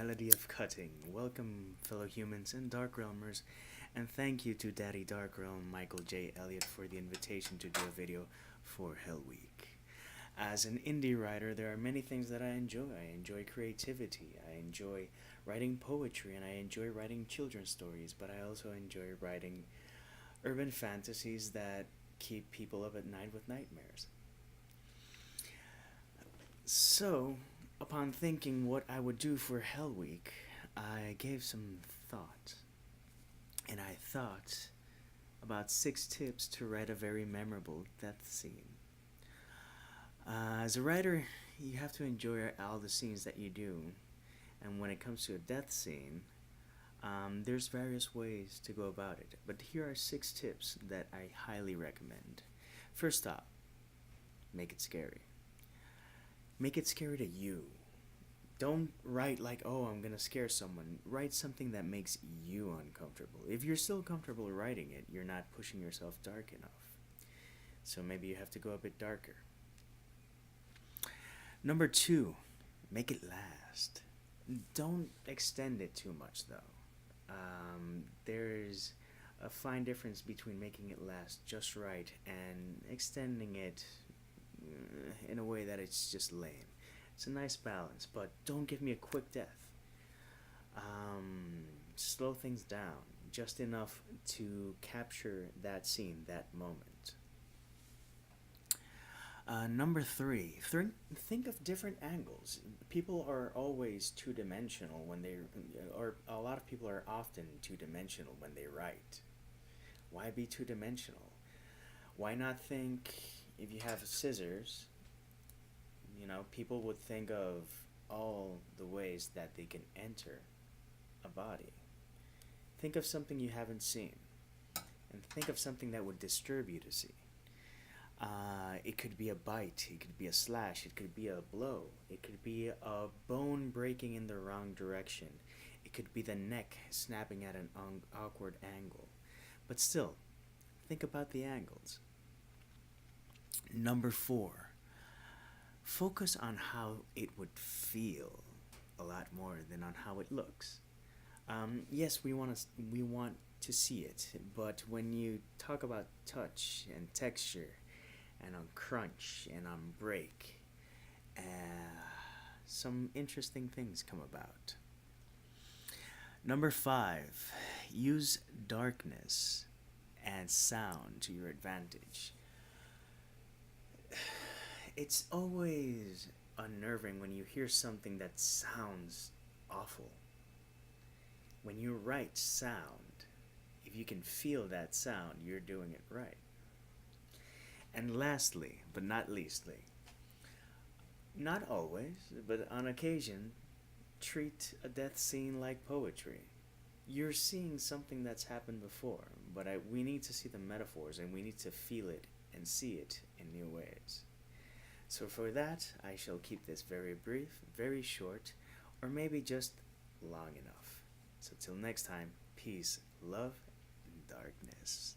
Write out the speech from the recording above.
melody of cutting. Welcome, fellow humans and Darkrealmers, and thank you to Daddy Darkrealm Michael J. Elliott for the invitation to do a video for Hell Week. As an indie writer, there are many things that I enjoy. I enjoy creativity, I enjoy writing poetry, and I enjoy writing children's stories, but I also enjoy writing urban fantasies that keep people up at night with nightmares. So, upon thinking what I would do for Hell Week, I gave some thought. And I thought about 6 tips to write a very memorable death scene. As a writer, you have to enjoy all the scenes that you do. And when it comes to a death scene, there's various ways to go about it. But here are 6 tips that I highly recommend. First off, make it scary. Make it scary to you. Don't write like, oh, I'm gonna scare someone. Write something that makes you uncomfortable. If you're still comfortable writing it, you're not pushing yourself dark enough. So maybe you have to go a bit darker. Number 2, make it last. Don't extend it too much, though. There's a fine difference between making it last just right and extending it in a way that it's just lame. It's a nice balance, but don't give me a quick death. Slow things down just enough to capture that scene, that moment. Number 3, think of different angles. People are always two-dimensional when they, or a lot of people are often two-dimensional when they write. Why be two-dimensional? Why not think, if you have scissors, people would think of all the ways that they can enter a body. Think of something you haven't seen, and think of something that would disturb you to see. It could be a bite, it could be a slash, it could be a blow, it could be a bone breaking in the wrong direction, it could be the neck snapping at an awkward angle. But still, think about the angles. Number 4, focus on how it would feel a lot more than on how it looks. Yes, we want to see it, but when you talk about touch and texture and on crunch and on break, some interesting things come about. Number 5, use darkness and sound to your advantage. It's always unnerving when you hear something that sounds awful. When you write sound, if you can feel that sound, you're doing it right. And lastly, but not leastly, not always, but on occasion, treat a death scene like poetry. You're seeing something that's happened before, but we need to see the metaphors and we need to feel it and see it in new ways. So for that, I shall keep this very brief, very short, or maybe just long enough. So till next time, peace, love, and darkness.